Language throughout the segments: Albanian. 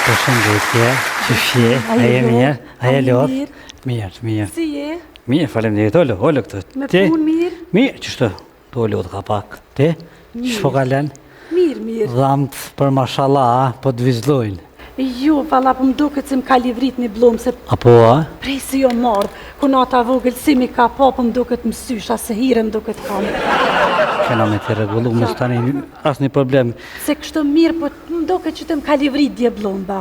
Përshëndetje, qëshje, a je mirë, a je lodhë? Mirë. Si je? Mirë, faleminderit, olo këtë. Me punë mirë? Mirë, qështu, do lodhë ka pak. Ti, shpo ka len? Mirë. Dhamët për mashallah, po të vizlojnë. Jo, valla, po më duket se më ka livrit një blumë, se Apo, a? prej si jo mardë, ku nata vogël si mi ka po më duket më sysha, se hire më duket kam. Kena me të regullu, më stani asë një problem. Se kështë mirë, po më duket që të më ka livrit dje blumë, ba.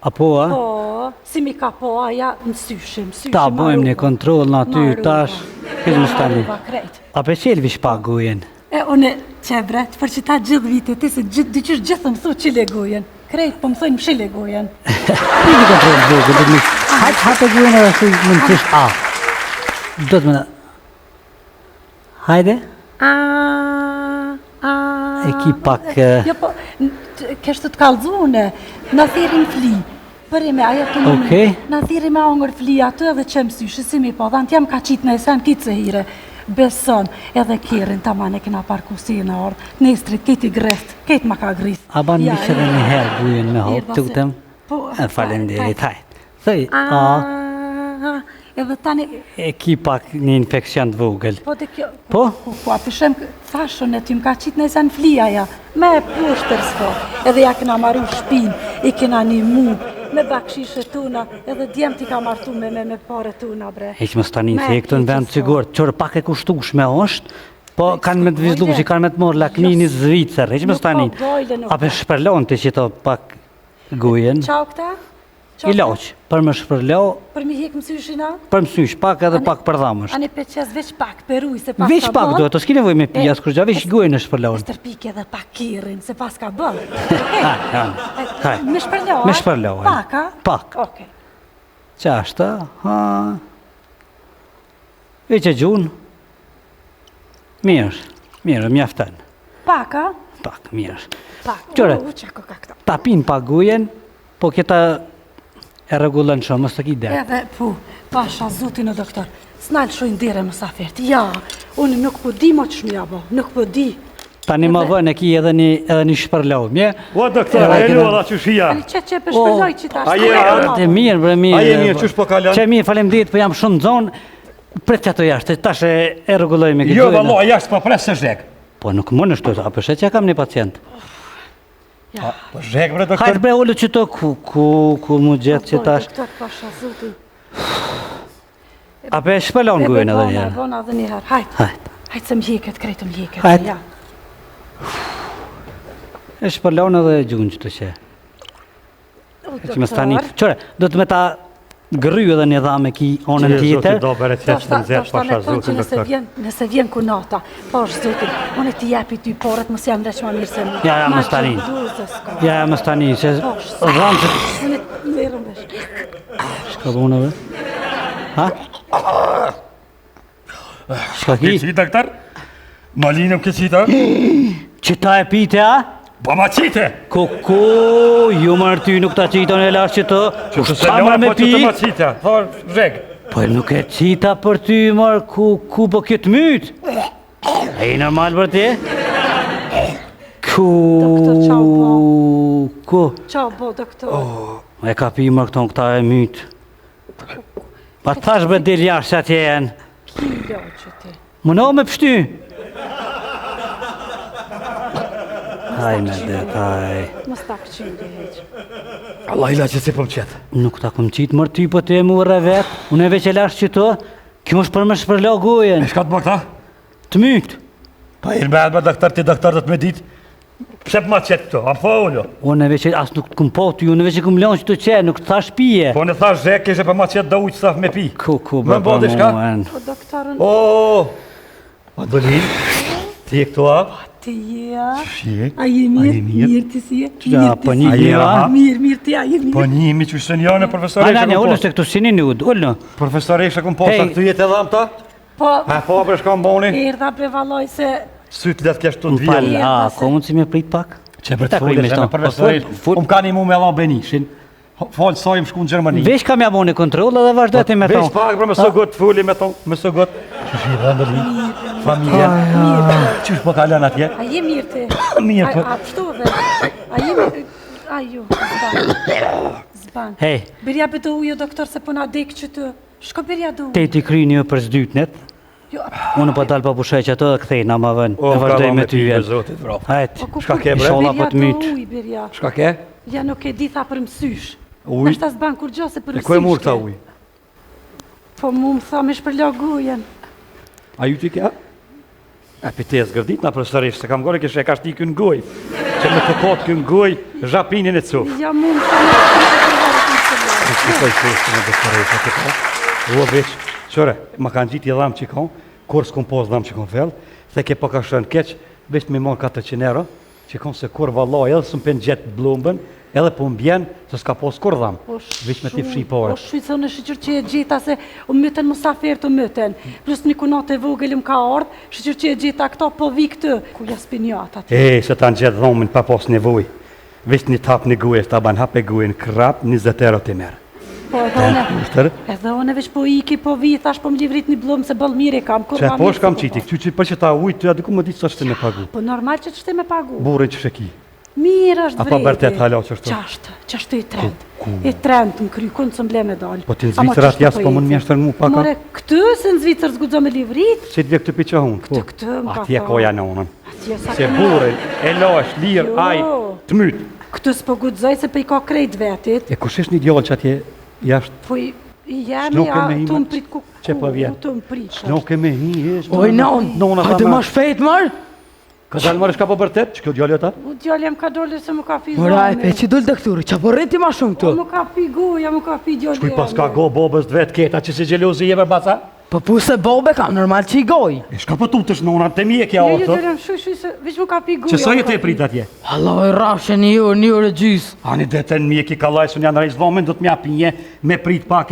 Apo, a? Po, si mi ka po, aja më syshim. Ta bojmë një kontrol në aty, tash, këtë më stani. Maruva, krejt. A për qelë vish pak gujen? Une, qebret, për që ta gjithë vite, ti se dyqysh gjithë më thu që legojen. Krejt, po më thojnë më shi legojen. Një kontrol vogë, hajtë gujen edhe si më në tish A. Do të më në... Hajde? E ki pak... Jo, po, kështë të kalzune, në thirin fli. Për e me, ajo të më... Okej. Në thirin me angër fli atë edhe që më syshë, si mi po, dhe në t'jam ka qitë në esen, kitë se hire. Beson, edhe kjerin të manë e kena parku si në orë, nestrit, keti grest, ketë ma ka grist. A ban një që dhe një herë gujen me hopë, të këtëm? Faleminderit, hajtë. Thëj, edhe tani... E ki pak një infekcion të vogël. Po të kjo... Po? Po, apëshem, thashën e ty më ka qitë në esen flia ja, me pushtër s'ko, edhe ja kena maru shpin, i kena një mu, me bakshishe tuna, edhe djem t'i ka martu me pare tuna, bre. Heq më stanin, se e këtë në vend sigurt, qërë pak e kushtushme është, po kanë me të vizlu që kanë me të morë laknini Zvicër, heq më stanin. A për shpërlon të që to pak gujen? Qau këta? I loqë, për më shpërlo, Për mi hek mësyshina? për mësysh, pak edhe pak për dhamësht. Ani për qes veç pak, peruj, se pas ka bën. Veç pak do, të s'ki nevoj me pija s'kur gja, veç gujen e shpërlon. Stërpik edhe pak kirin, se pas ka bën. Haj. Me shpërlo, Me shpërlo, Pak, a? Pak. Okej. Qashta, ha... E që gjunë? Mirë, mjaftan. Pak, a? Pak, mirë. Pak. Qore, Qako ka këta. ta pin pak gujen, po këta e regullën shumë, mos të ki der. Edhe, pasha zotin o doktor, s'nalë shojnë dire mësafert. Ja, unë nuk po di mo që shmja bo, nuk po di. Tani më vën e ki edhe një shpërlau, mje? O, doktor, e lu edhe qëshia. Ali që për shpërloj që ta E mirë, bre, mirë. A je mirë, qësh po kalon? Që mirë, falemderit, po jam shumë zonë, pret që ato jashtë, tash e regulloj me këtë Jo, gujën. valla, jashtë po pres se zhek. Po nuk më nështu, a përshet që kam një pacient. Po zhek, bre, doktor. Hajtë bre, ullu që to, ku mu gjithë që tash. Doktor, pasha zotin. A pe shpëllon gujën edhe njërë. Bona edhe njëherë, hajtë. Hajtë se më hjeket, krejtë më hjeket. Hajtë. E shpëllon edhe gjunë që të që. Që më stani, qëre, do të me ta gërry edhe një dhame ki onën tjetër. Do bere qeshtë në zetë, pasha zotin, doktor. Nëse vjen kunata, pash zotin, unë ti jepi ty porët, mësë jam req ma mirë se mu. Ja, më stani. Ja, më stani, që dhamë që... Unë të lirëm vesh. Shka dhune, be? Ha? Shka ki? Kësi, doktor? Malinëm kësita? Që ta e pite, a? Po ma qite! Koko, ju mërë ty nuk ta qiton e lash që të... Se Sa mërë me po që pi? të ma qita, thar, zhek. Po nuk e qita për ty, mërë, ku po këtë mytë? E i normal për ti? Doktor, qau po. Ku? Qau bo, doktor. E ka pi mërë këton këta e mytë. Pa thash bë del jashtë që atje jenë. Kilo që ti. Më me pështy? Haj me dhe, haj. Mos ta këqyri heq. Allah ila që si po më qetë. Nuk ta kom qitë mërë ty po të e mu rre vetë. Unë e veç e lash që to. Kjo është për më shpërlo gujen. E shka të më këta? Të mytë. Pa i me me doktor, ti doktor do të me ditë. Pse për ma qetë këto, a po ullo? Unë e veç e asë nuk të këm po ty, unë e veç e këm lonë që të qenë, nuk të thash pije. Po në thash zhek, ishe për ma qetë da ujtë saf me pi. Ku, Me bërë bodi shka? Po doktorën, O, Adolin, ti e këtu a? ti je, Shie. a je mirë? Mirë ti si je? Ja, po një je, gjë, a? a? Mirë ti, a je mirë? Po njimi që shtë njane, profesore, Ana, ishe ne, kom ullë post. se këtu sini një udë, ullë. Profesore, ishe kom post, Hey. a këtu jetë edhe ta? Po, A po për shka mboni? erdha prevaloj se... Sytë letë kështë të Më të falë, vjellë. a, ko mund si me prit pak? Që për Ta të fulli, kujme që me shto. profesore, Fut. unë ka një mu me la Benishin. Falë saj më shku në Gjermani. Vesh kam ja boni kontrol edhe vazhdoj ti me Vesh thonë. pak, bro, më së gotë fulli me tonë, më së gotë. Që shi dhe ndëllin, familja. Qysh po kalën atje? A je mirë ti? Mirë, po. A pështove? A je mirë? Aju, zban. Hej, Birja bëdo ujë, doktor, se puna dek që të... Shko birja do te ti kry një për zdytnet, Jo, unë po dalë pa pushaj që ato dhe kthejna ma vën, O, e vazhdoj me ty e jetë. zotit, vrap. Hajt, Shka ke, bre? Sholla po të mytë. Uj, birja. Shka ke? Ja nuk e di tha për mësysh. Uj? Nështë ta zban kur gjo se për E mësysh. ku e mur këta uj? Po mu më tha me shpërlog ujen. A ju ti kja? E pites gërdit na profesorisht, se kam gore kështë e ka shti kënë goj. Që me të pot kënë goj, zhapinin e cuf. Ja mu më tha me shpërlog. Shkoj shkoj me doktorisht, e këta. Ua veç, qëre, ma kanë gjitë i dham që kon, kur s'kom pos dham që kon fel, se ke po ka shënë keq, veç me mon 400 euro, që kon se kur valloj edhe s'm pen gjetë blumbën, edhe po mbjen, se s'ka pos kur dham. Veç me ti fshi pore. Po shqy, thonë shqyqyr që e gjeta se u myten musafir të myten. Plus një kunat e vogël më ka ardh, shqyqyr që e gjeta këto po vi këtë. Ku ja spinjat aty. E, se ta në gjetë dhomin pa pos nevoj. Veç një tap një guje, ta ban hap e gujen krap, 20 euro ti merë. Po edhe Ushtër? edhe one veç po iki, po vi, thash po më livrit një blumë se bëll mire kam. Kur Që ma po mirë shkam se qiti, këty që për që ta ujtë, ty adiku më ditë sa shtë me pagu. Po normal që të shte me pagu. Burin që sheki. Mirë është Apo vreti. bërtet hala që është? Qashtë i trend. Ku? I trend më kry, kënë së mble me dalë. Po ti në Zvicrat jasë po mund mjeshtër mu paka? More, këtë se në Zvicrë zgudzo me livrit. Si të vje këtë piqa hunë? Po. Këtë më ka Atje thonë. koja në onën. Atje sa Se këna. burin, e lash, lirë, Jo. aj, të mytë. Këtë s'po gudzoj se pe i ka krejt vetit. E kush është një djallë që atje jashtë? Po i jemi S'noke ja me të himet, më prit ku. që po vjen? Të më prit. Nuk e me hi, është. Oj, non, Nona hajde tha ma me. shpejt marë. Ka dalë marrë shka po bërtet, që kjo djallë ata? U djallë jem ka dole se më ka fi Mora, e zone. pe që dul doktori, që po rriti ma shumë Po këtu. më ka pi goja, më ka pi djallë Kuj pas ka go bobës dvet keta që si gjelozi jeve baca? Po pu se bobe kam normal që i goj. E shka po tutësh nona, të mje kja Jo, orë, djallë jem shuj, se veç më ka pi goja. që sa më jetë ka e prit pi. atje? Allah, rafshe një orë e gjys. Ani detën mje ki ka lajsun janë rejtë dhomin, do të mja pinje me prit pak,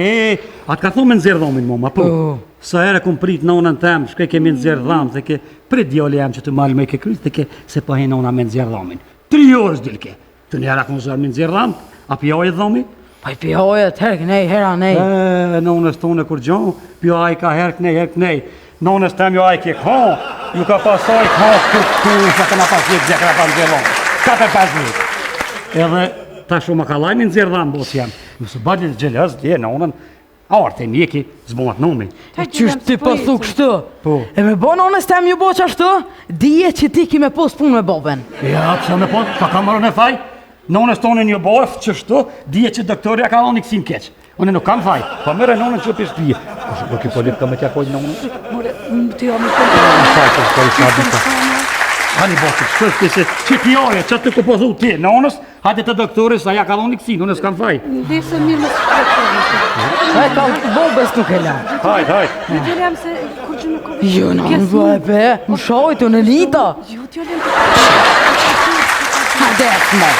atë ka thonë me nëzirë dhomin moma, po. Po. Sa ere kum prit nonën tem, shkoj kemi nëzirë dhamë, dhe ke prit djole jam që të malë me ke kryt, dhe ke se po he nona me nëzirë dhomin. 3 orës dilke, të njera kun zërë me nëzirë dhamë, a pjoj e dhomi? Pa i pihoja të herk, nej, hera, nej. Nonës tonë kur gjonë, pjo aj ka herk nej. Nonës tem jo aj kje ka, ju ka pasaj ka këtë, sa ka na pas jetë zekra pa nëzirë dhamë. 4-5 minut. Edhe ta shumë ka lajmi nëzirë dhamë, bos jam. Nësë badit gjelës, dje nonën, artë e mjeki, zbonat nomi. Qysh ti po thu kështu? Po. E me bo nonës tem ju bo që ashtu, dije që ti ki me pos punë me boben. Ja, pëse me po, ka kamarën e faj, nonës tonë një borë, qështu, dije që doktorja ka onë i kësim keq. Unë nuk kam faj, pa mërë nonën që pishtë bje. Kushe, do ki po lip ka me tja kojnë nonën? More, të jo më Faj, që s'ka i sabita. Hani botë, kështë se që t'jore, që të ku po thu ti, nonës, hajde të doktoris, sa ja ka onë i kësim, unë s'kam faj. Ndesë mirë më së E kam bobes nuk e la. Hajde. Në djallë jam se kur që nuk ove. Jo, në në bëhe be, më shojtë, në lita. Jo, djallë jam të... Hajde, më.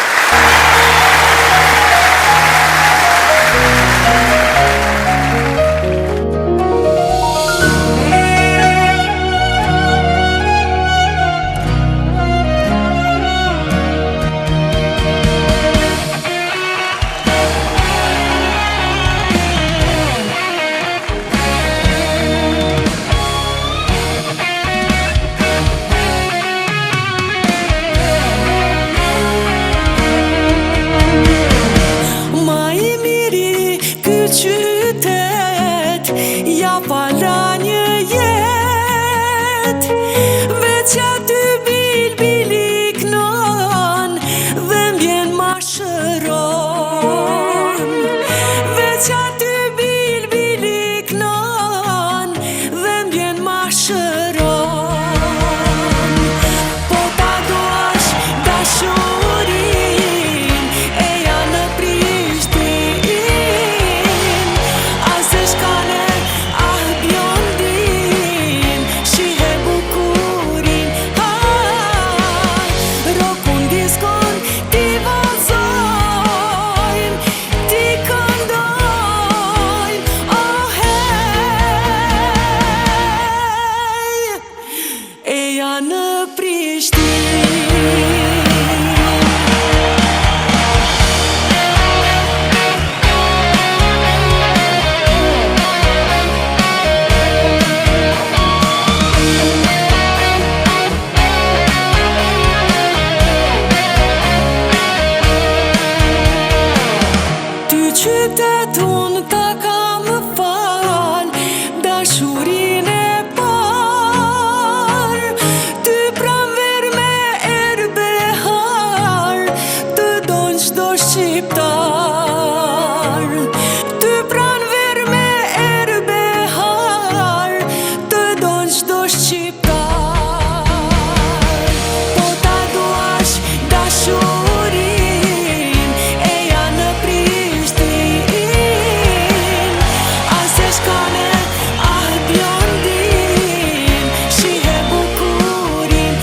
shqiptar. Ty pran ver me erbehar, të don çdo shqiptar. Po ta duash dashurin e ja në Prishtin, ase shkane ah bjondin, shihe bukurin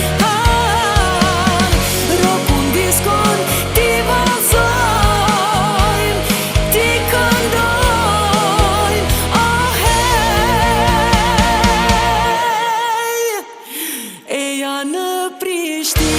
ropun diskon ti vazojm, ti këndojm, oh hey, e ja në Prishtin.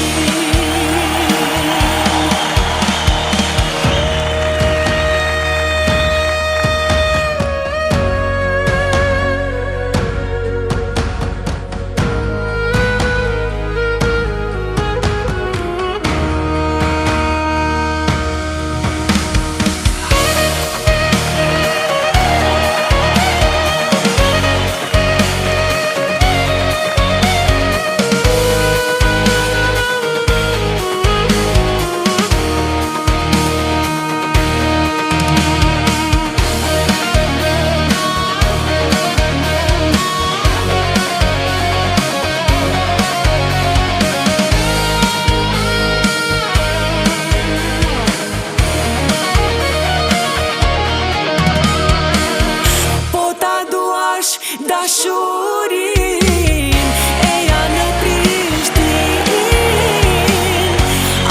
Dashurin e ja në Prishtin,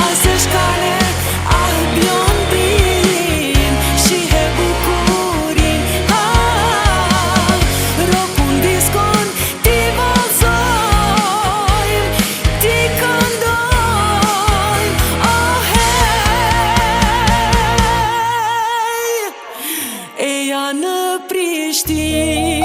ase shkane ah bjondin, shihe bukurin ropun diskon ti vazojm, ti këndojm, oh hey, e ja në Prishtin.